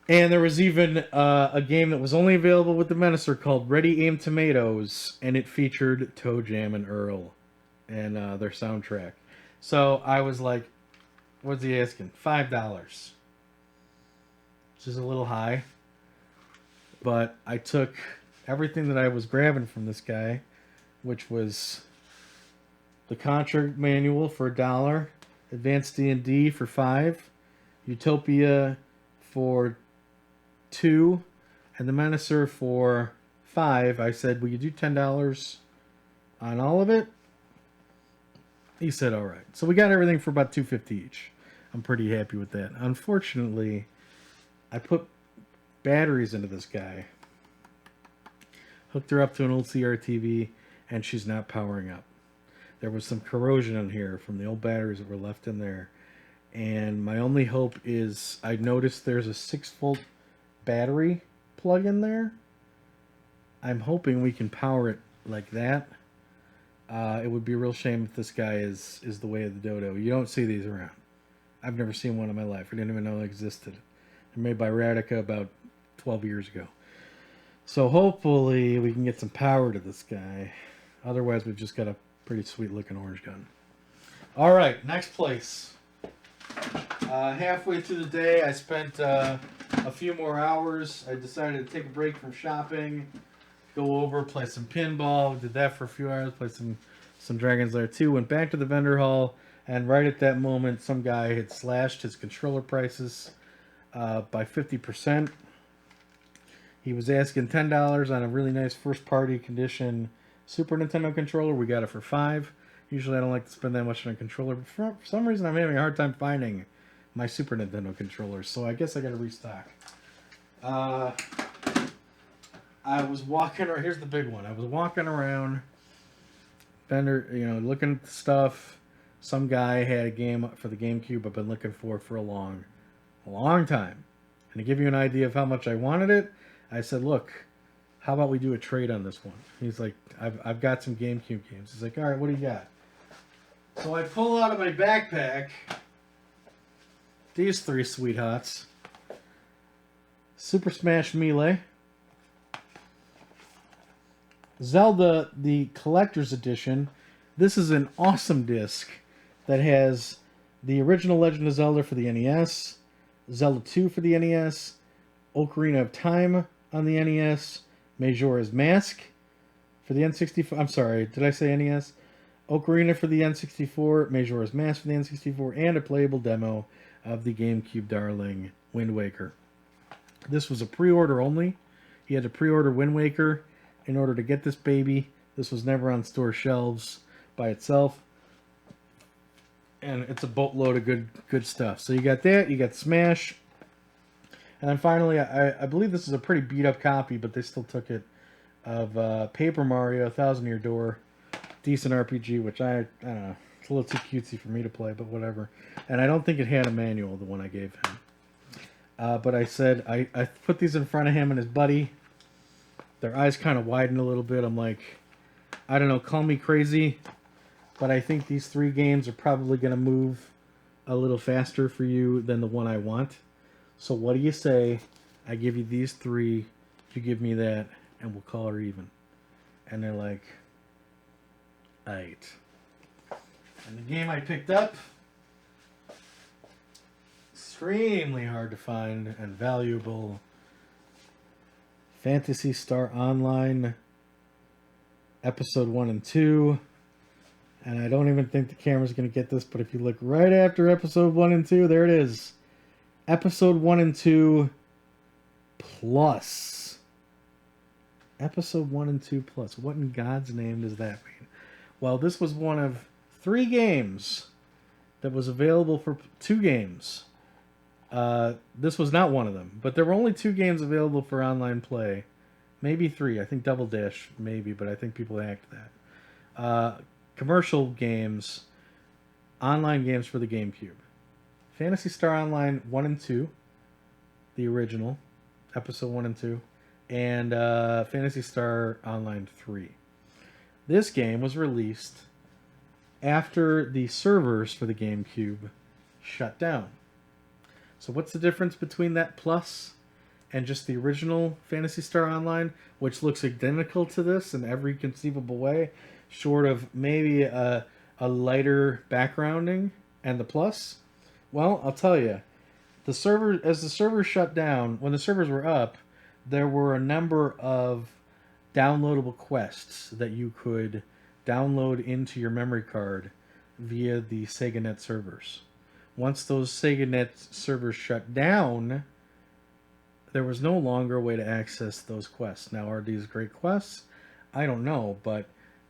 And there was even a game that was only available with the Menacer called Ready Aim Tomatoes, and it featured Toe Jam and Earl and their soundtrack. So I was like, what's he asking? $5. Which is a little high. But I took everything that I was grabbing from this guy, which was the Contra manual for $1, Advanced D&D for $5, Utopia for $2, and the Menacer for $5. I said, will you do $10 on all of it? He said, all right. So we got everything for about $2.50 each. I'm pretty happy with that. Unfortunately, I put batteries into this guy, hooked her up to an old CRTV, and she's not powering up. There was some corrosion in here from the old batteries that were left in there. And my only hope is, I noticed there's a 6-volt battery plug in there. I'm hoping we can power it like that. It would be a real shame if this guy is the way of the dodo. You don't see these around. I've never seen one in my life. I didn't even know they existed. They're made by Radica about 12 years ago. So hopefully we can get some power to this guy. Otherwise, we've just got a pretty sweet looking orange gun. All right, next place. Halfway through the day, I spent a few more hours. I decided to take a break from shopping, go over, play some pinball. Did that for a few hours, play some Dragon's Lair 2. Went back to the vendor hall, and right at that moment, some guy had slashed his controller prices by 50%. He was asking $10 on a really nice first-party condition Super Nintendo controller. We got it for $5. Usually I don't like to spend that much on a controller, but for some reason I'm having a hard time finding my Super Nintendo controllers, so I guess I got to restock. I was walking around. Here's the big one. I was walking around, vendor, looking at the stuff. Some guy had a game for the GameCube I've been looking for a long time. And to give you an idea of how much I wanted it, I said, look, how about we do a trade on this one? He's like, I've got some GameCube games. He's like, all right, what do you got? So I pull out of my backpack these 3 sweethearts. Super Smash Melee. Zelda, the Collector's Edition. This is an awesome disc that has the original Legend of Zelda for the NES, Zelda 2 for the NES, Ocarina of Time on the NES, Majora's Mask for the N64. I'm sorry, did I say NES? Ocarina for the N64, Majora's Mask for the N64, and a playable demo of the GameCube darling Wind Waker. This was a pre-order only. You had to pre-order Wind Waker in order to get this baby. This was never on store shelves by itself. And it's a boatload of good stuff. So you got that, you got Smash. And then finally, I believe this is a pretty beat up copy, but they still took it, of Paper Mario, Thousand Year Door. Decent RPG, which I don't know, It's a little too cutesy for me to play, but whatever. And I don't think it had a manual, the one I gave him. But I said, I put these in front of him and his buddy. Their eyes kind of widened a little bit. I'm like, I don't know, call me crazy, but I think these 3 games are probably going to move a little faster for you than the one I want. So what do you say? I give you these 3, you give me that, and we'll call her even. And they're like, aight. And the game I picked up, extremely hard to find and valuable, Phantasy Star Online, Episode 1 and 2. And I don't even think the camera's going to get this, but if you look right after Episode 1 and 2, there it is. Episode 1 and 2 plus. Episode 1 and 2 plus. What in God's name does that mean? Well, this was one of 3 games that was available for 2 games. This was not one of them, but there were only 2 games available for online play. Maybe 3. I think Double Dash, maybe, but I think people hacked that. Commercial games, online games for the GameCube. Phantasy Star Online 1 and 2, the original, Episode 1 and 2, and Phantasy Star Online 3. This game was released after the servers for the GameCube shut down. So what's the difference between that plus and just the original Phantasy Star Online, which looks identical to this in every conceivable way, short of maybe a lighter backgrounding and the plus? Well, I'll tell you, as the servers shut down, when the servers were up, there were a number of downloadable quests that you could download into your memory card via the SegaNet servers. Once those SegaNet servers shut down, there was no longer a way to access those quests. Now, are these great quests? I don't know, but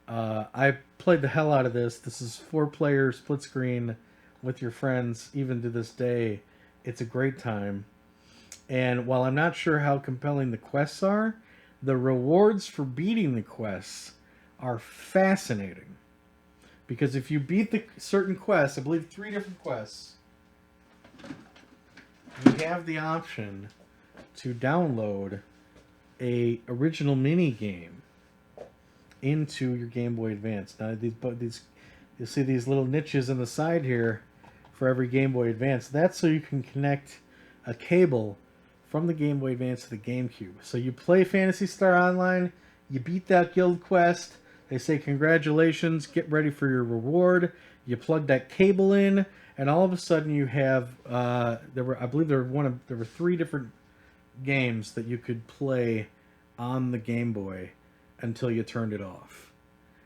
I played the hell out of this. This is 4-player split screen with your friends. Even to this day, it's a great time. And while I'm not sure how compelling the quests are, the rewards for beating the quests are fascinating. Because if you beat the certain quests, I believe 3 different quests, you have the option to download a original mini game into your Game Boy Advance. Now these you'll see these little niches in the side here for every Game Boy Advance. That's so you can connect a cable from the Game Boy Advance to the GameCube. So you play Phantasy Star Online, you beat that guild quest, they say congratulations, get ready for your reward. You plug that cable in, and all of a sudden you have there were 3 different games that you could play on the Game Boy until you turned it off.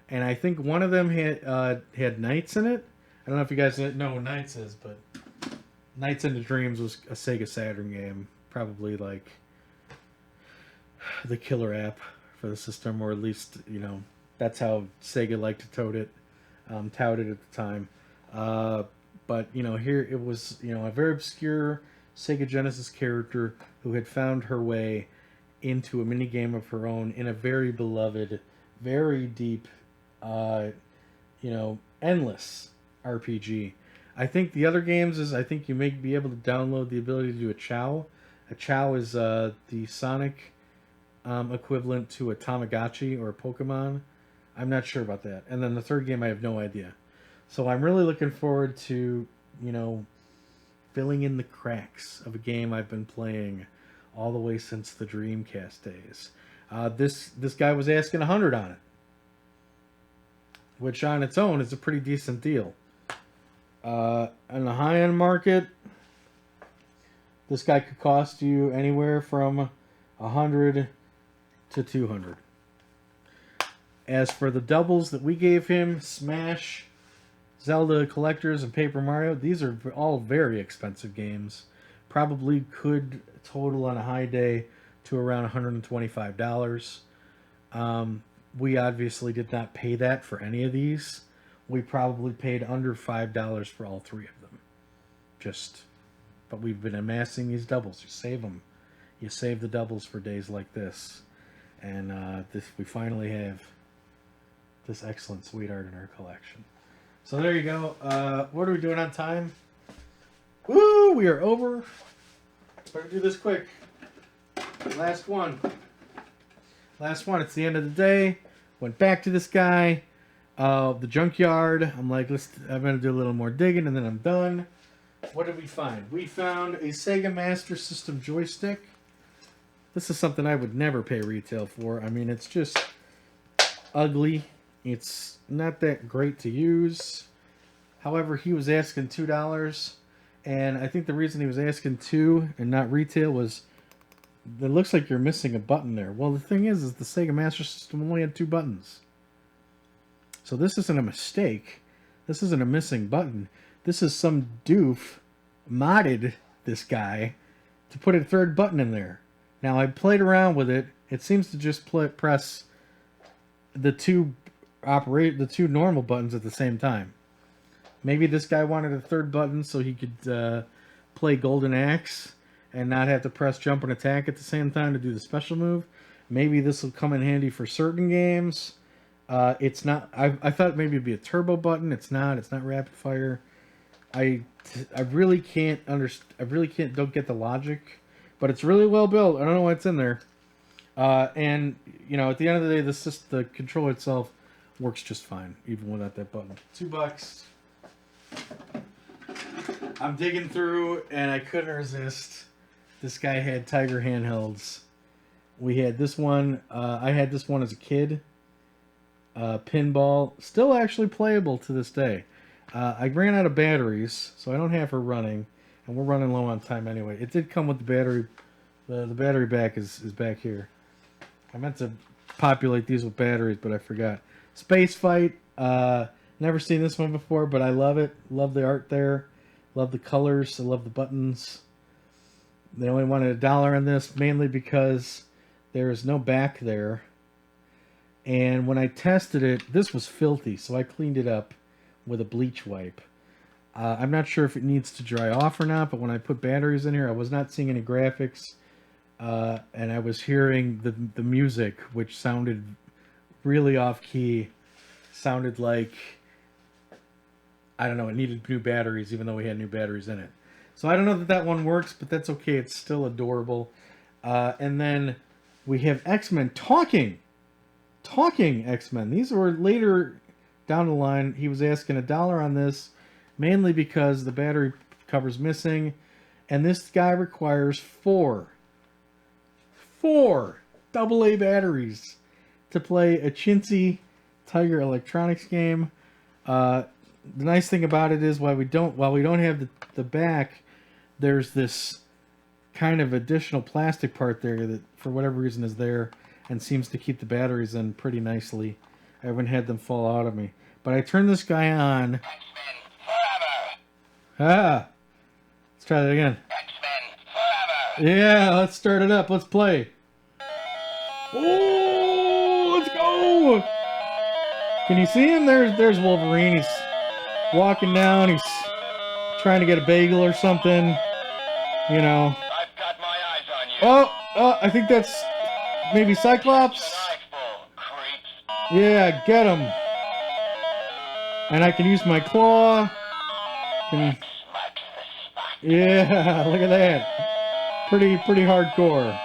And I think one of them had Nights in it. I don't know if you guys know what Nights is, but Nights into Dreams was a Sega Saturn game, probably like the killer app for the system, or at least, you know, that's how Sega liked to tout it at the time. But, you know, here it was, you know, a very obscure Sega Genesis character who had found her way into a mini game of her own in a very beloved, very deep, you know, endless RPG. I think the other games is, I think you may be able to download the ability to do a Chow. A Chow is the Sonic equivalent to a Tamagotchi or a Pokemon. I'm not sure about that. And then the third game, I have no idea. So I'm really looking forward to, you know, filling in the cracks of a game I've been playing all the way since the Dreamcast days. This guy was asking $100 on it, which on its own is a pretty decent deal. On the high-end market, this guy could cost you anywhere from $100 to $200. As for the doubles that we gave him, Smash, Zelda Collectors, and Paper Mario, these are all very expensive games. Probably could total on a high day to around $125. We obviously did not pay that for any of these. We probably paid under $5 for all 3 of them. But we've been amassing these doubles. You save them. You save the doubles for days like this. And we finally have this excellent sweetheart in our collection. So there you go. What are we doing on time? Woo! We are over. Better do this quick. Last one. Last one. It's the end of the day. Went back to this guy, the junkyard. I'm like, I'm gonna do a little more digging, and then I'm done. What did we find? We found a Sega Master System joystick. This is something I would never pay retail for. I mean, it's just ugly. It's not that great to use. However, he was asking $2, and I think the reason he was asking $2 and not retail was it looks like you're missing a button there. Well, the thing is the Sega Master System only had 2 buttons. So this isn't a mistake. This isn't a missing button. This is some doof modded this guy to put a 3rd button in there. Now, I played around with it. It seems to just press the two normal buttons at the same time. Maybe this guy wanted a 3rd button so he could play Golden Axe and not have to press jump and attack at the same time to do the special move. Maybe this will come in handy for certain games. It's not. I thought maybe it'd be a turbo button. It's not. It's not rapid fire. I really can't understand. Don't get the logic, but it's really well built. I don't know what's in there. And you know, at the end of the day, the controller itself works just fine, even without that button. $2. I'm digging through, and I couldn't resist. This guy had Tiger handhelds. We had this one. I had this one as a kid. Pinball, still actually playable to this day. I ran out of batteries, so I don't have her running, and we're running low on time anyway. It did come with the battery. The battery back is back here. I meant to populate these with batteries, but I forgot. Space Fight. Never seen this one before, but I love it. Love the art there. Love the colors. I love the buttons. They only wanted $1 on this, mainly because there is no back there. And when I tested it, this was filthy, so I cleaned it up with a bleach wipe. I'm not sure if it needs to dry off or not, but when I put batteries in here, I was not seeing any graphics, and I was hearing the music, which sounded really off-key. Sounded like, I don't know, it needed new batteries, even though we had new batteries in it. So I don't know that one works, but that's okay. It's still adorable. And then we have X-Men talking X-Men. These were later down the line. He was asking $1 on this, mainly because the battery cover's missing, and this guy requires four AA batteries to play a chintzy Tiger Electronics game. The nice thing about it is while we don't have the back, there's this kind of additional plastic part there that for whatever reason is there and seems to keep the batteries in pretty nicely. I haven't had them fall out of me. But I turned this guy on. X-Men forever. Let's try that again. X-Men forever. Yeah, let's start it up. Let's play. Oh, let's go. Can you see him? There's Wolverine. He's walking down. He's trying to get a bagel or something. You know. I've got my eyes on you. Oh, I think that's maybe Cyclops. Yeah, get him. And I can use my claw. Yeah, look at that. Pretty hardcore.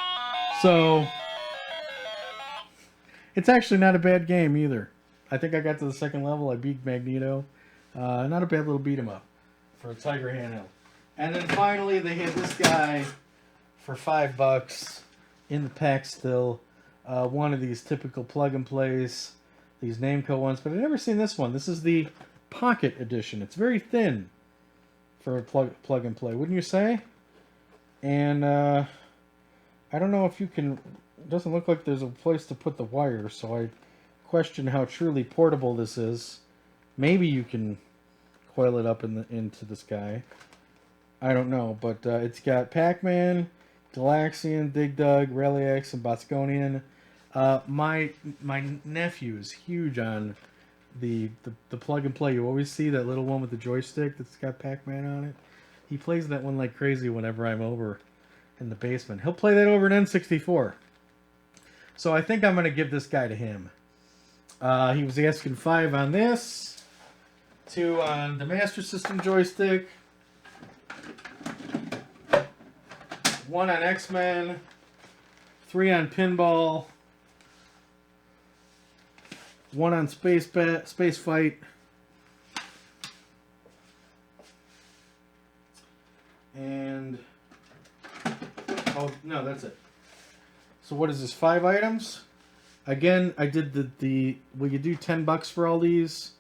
So, it's actually not a bad game either. I think I got to the 2nd level. I beat Magneto. Not a bad little beat 'em up for a Tiger handheld. And then finally, they had this guy for $5 in the pack still. One of these typical plug and plays, these Namco ones, but I've never seen this one. This is the Pocket Edition. It's very thin for a plug and play, wouldn't you say? And I don't know if you can. It doesn't look like there's a place to put the wire, so I question how truly portable this is. Maybe you can coil it up into this guy. I don't know, but it's got Pac-Man, Galaxian, Dig Dug, Rally X, and Bosconian. My nephew is huge on the plug and play. You always see that little one with the joystick that's got Pac-Man on it. He plays that one like crazy whenever I'm over in the basement. He'll play that over an N64. So I think I'm going to give this guy to him. He was asking $5 on this. 2 on the Master System joystick, 1 on X-Men, 3 on Pinball, 1 on Space Fight, and oh no, that's it. So what is this? 5 items. Again, I did the will you do $10 for all these?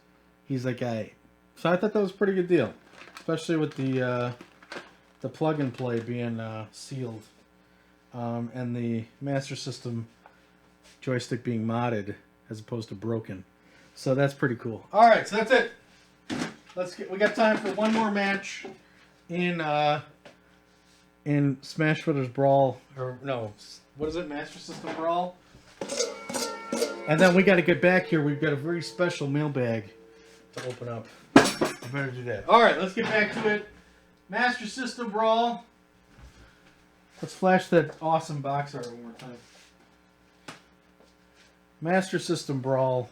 He's like, "Hey." So I thought that was a pretty good deal, especially with the plug and play being sealed, and the Master System joystick being modded as opposed to broken. So that's pretty cool. All right, so that's it. We got time for one more match in Smash Brothers Brawl, or no, what is it? Master System Brawl. And then we got to get back here. We've got a very special mailbag to open up. I better do that. All right, let's get back to it. Master System Brawl. Let's flash that awesome box art one more time. Master System Brawl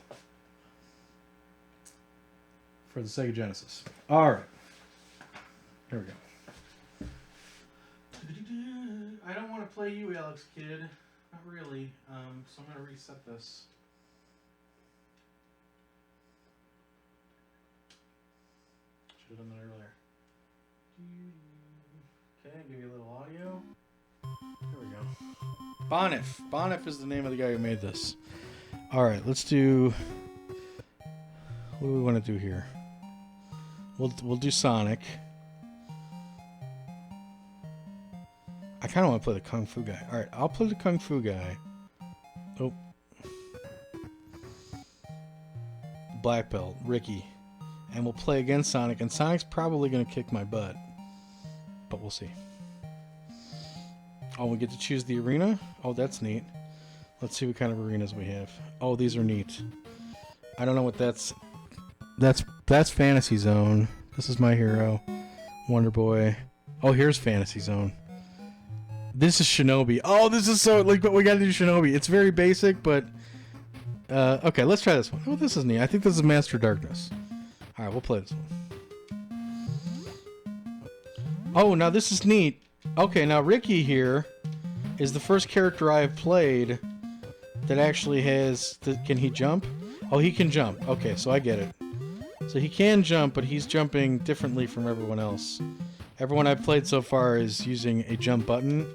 for the Sega Genesis. All right. Here we go. I don't want to play you, Alex Kidd. Not really. So I'm going to reset this. Should have done that earlier. Okay, give you a little audio. There we go. Bonif. Bonif is the name of the guy who made this. All right, let's do. What do we want to do here? We'll do Sonic. I kind of want to play the Kung Fu guy. All right, I'll play the Kung Fu guy. Oh. Black belt, Ricky. And we'll play against Sonic. And Sonic's probably going to kick my butt. But we'll see. Oh, we get to choose the arena? Oh, that's neat. Let's see what kind of arenas we have. Oh, these are neat. I don't know what that's... That's Fantasy Zone. This is My Hero. Wonder Boy. Oh, here's Fantasy Zone. This is Shinobi. Oh, this is so... Like, but we gotta do Shinobi. It's very basic, but... okay, let's try this one. Oh, this is neat. I think this is Master Darkness. Alright, we'll play this one. Oh, now this is neat. Okay, now Ricky here is the first character I have played that actually has... Can he jump? Oh, he can jump. Okay, so I get it. So he can jump, but he's jumping differently from everyone else. Everyone I've played so far is using a jump button.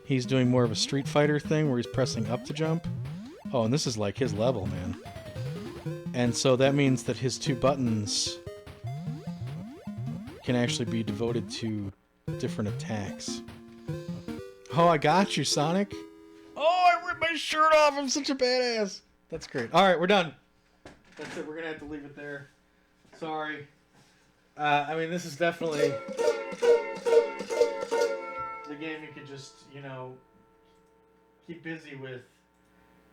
He's doing more of a Street Fighter thing where he's pressing up to jump. Oh, and this is like his level, man. And so that means that his 2 buttons can actually be devoted to different attacks. Oh, I got you, Sonic. Oh, I ripped my shirt off. I'm such a badass. That's great. All right, we're done. That's it. We're going to have to leave it there. Sorry. I mean, this is definitely the game you could just, you know, keep busy with.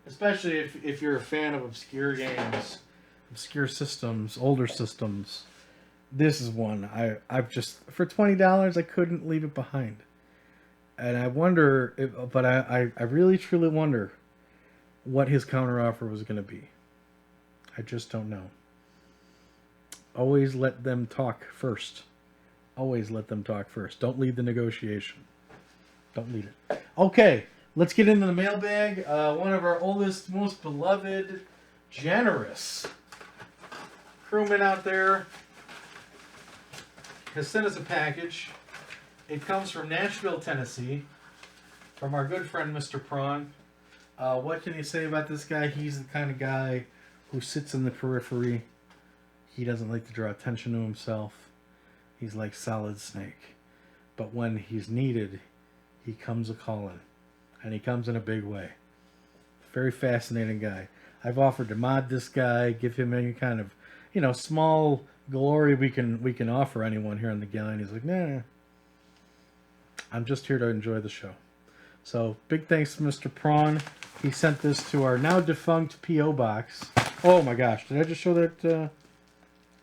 Especially if you're a fan of obscure games, obscure systems, older systems. This is one I've just, for $20, I couldn't leave it behind. And I wonder, but I really truly wonder what his counteroffer was going to be. I just don't know. Always let them talk first. Always let them talk first. Don't lead the negotiation. Don't lead it. Okay, let's get into the mailbag. One of our oldest, most beloved, generous crewmen out there has sent us a package. It comes from Nashville, Tennessee, from our good friend, Mr. Prawn. What can you say about this guy? He's the kind of guy who sits in the periphery. He doesn't like to draw attention to himself. He's like Solid Snake. But when he's needed, he comes a-calling. And he comes in a big way. Very fascinating guy. I've offered to mod this guy, give him any kind of, you know, small glory we can offer anyone here on the Galleon. He's like, nah. I'm just here to enjoy the show. So, big thanks to Mr. Prawn. He sent this to our now defunct P.O. box. Oh my gosh, did I just show that?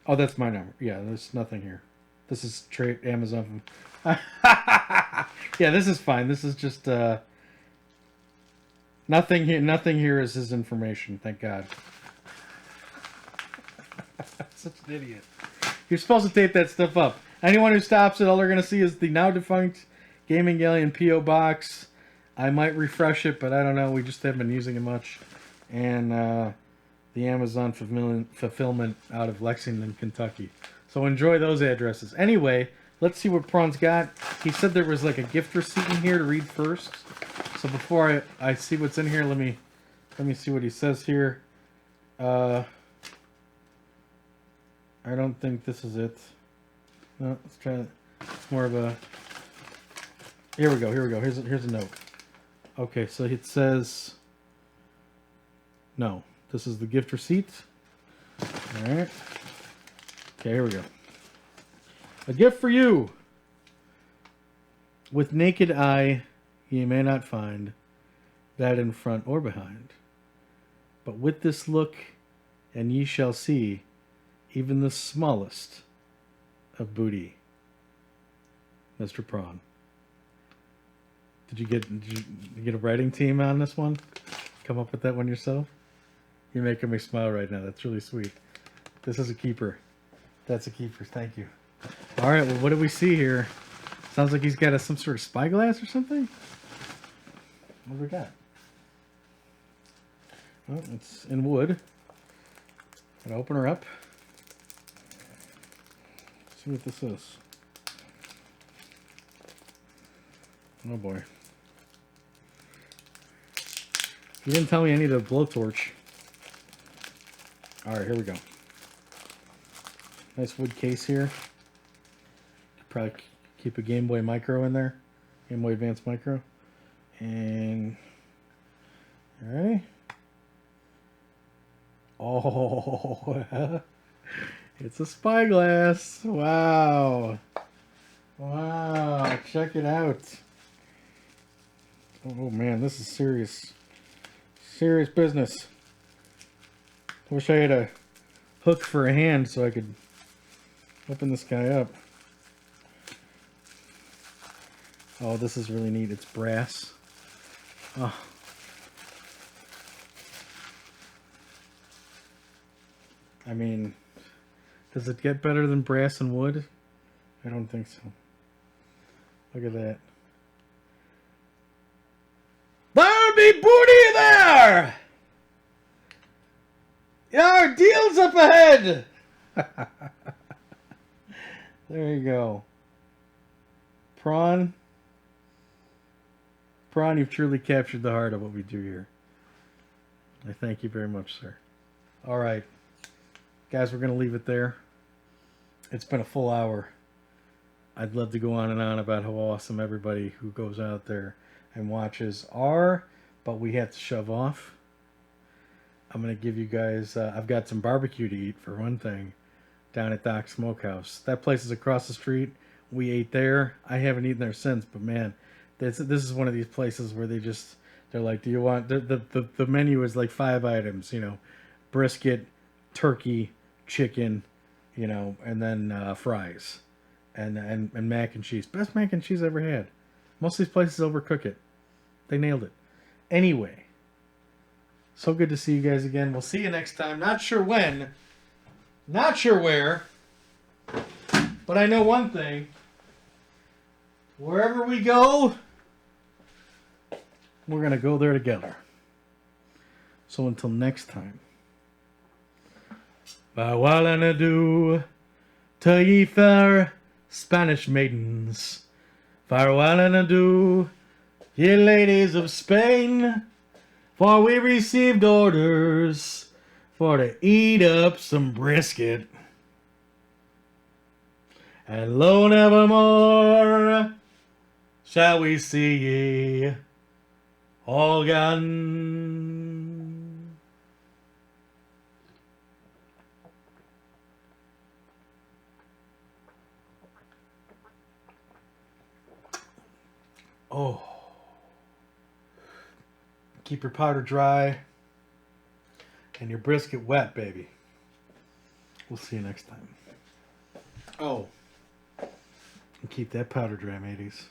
Oh, that's my number. Yeah, there's nothing here. This is Amazon. Yeah, this is fine. This is just nothing here. Nothing here is his information. Thank God. Such an idiot. You're supposed to tape that stuff up. Anyone who stops it, all they're going to see is the now defunct Gaming Galleon P.O. Box. I might refresh it, but I don't know. We just haven't been using it much. And the Amazon fulfillment out of Lexington, Kentucky. So enjoy those addresses. Anyway, let's see what Prawn's got. He said there was like a gift receipt in here to read first. So before I see what's in here, let me see what he says here. I don't think this is it. No, let's try it. It's more of a... Here we go. Here's a note. Okay, so it says... No, this is the gift receipt. Alright. Okay, here we go. A gift for you. With naked eye, ye may not find that in front or behind. But with this look, and ye shall see even the smallest of booty. Mr. Prawn. Did you get a writing team on this one? Come up with that one yourself? You're making me smile right now. That's really sweet. This is a keeper. That's a keeper. Thank you. All right. Well, what do we see here? Sounds like he's got some sort of spyglass or something. What do we got? Well, it's in wood. Gonna open her up. See what this is. Oh boy. You didn't tell me I need a blowtorch. Alright, here we go. Nice wood case here. Could probably keep a Game Boy Micro in there. Game Boy Advance Micro. And... Alright. Oh, it's a spyglass. Wow. Wow, check it out. Oh man, this is serious business. I wish I had a hook for a hand so I could open this guy up. Oh, this is really neat. It's brass. Oh. I mean, does it get better than brass and wood? I don't think so. Look at that. There be booty there! Your deal's up ahead! There you go. Prawn, you've truly captured the heart of what we do here. I thank you very much, sir. All right. Guys, we're going to leave it there. It's been a full hour. I'd love to go on and on about how awesome everybody who goes out there and watches are, but we have to shove off. I'm going to give you guys, I've got some barbecue to eat for one thing, down at Doc's Smokehouse. That place is across the street. We ate there. I haven't eaten there since, but man, this is one of these places where they're like, do you want, the menu is like 5 items, you know, brisket, turkey, chicken, you know, and then fries and mac and cheese. Best mac and cheese I ever had. Most of these places overcook it. They nailed it. Anyway, so good to see you guys again. We'll see you next time. Not sure when, not sure where, but I know one thing. Wherever we go, we're going to go there together. So until next time. Farewell and adieu to ye fair Spanish maidens. Farewell and adieu, ye ladies of Spain. For we received orders for to eat up some brisket. And lo, nevermore shall we see ye all gone. Oh. Keep your powder dry and your brisket wet, baby. We'll see you next time. Oh. And keep that powder dry, mateys.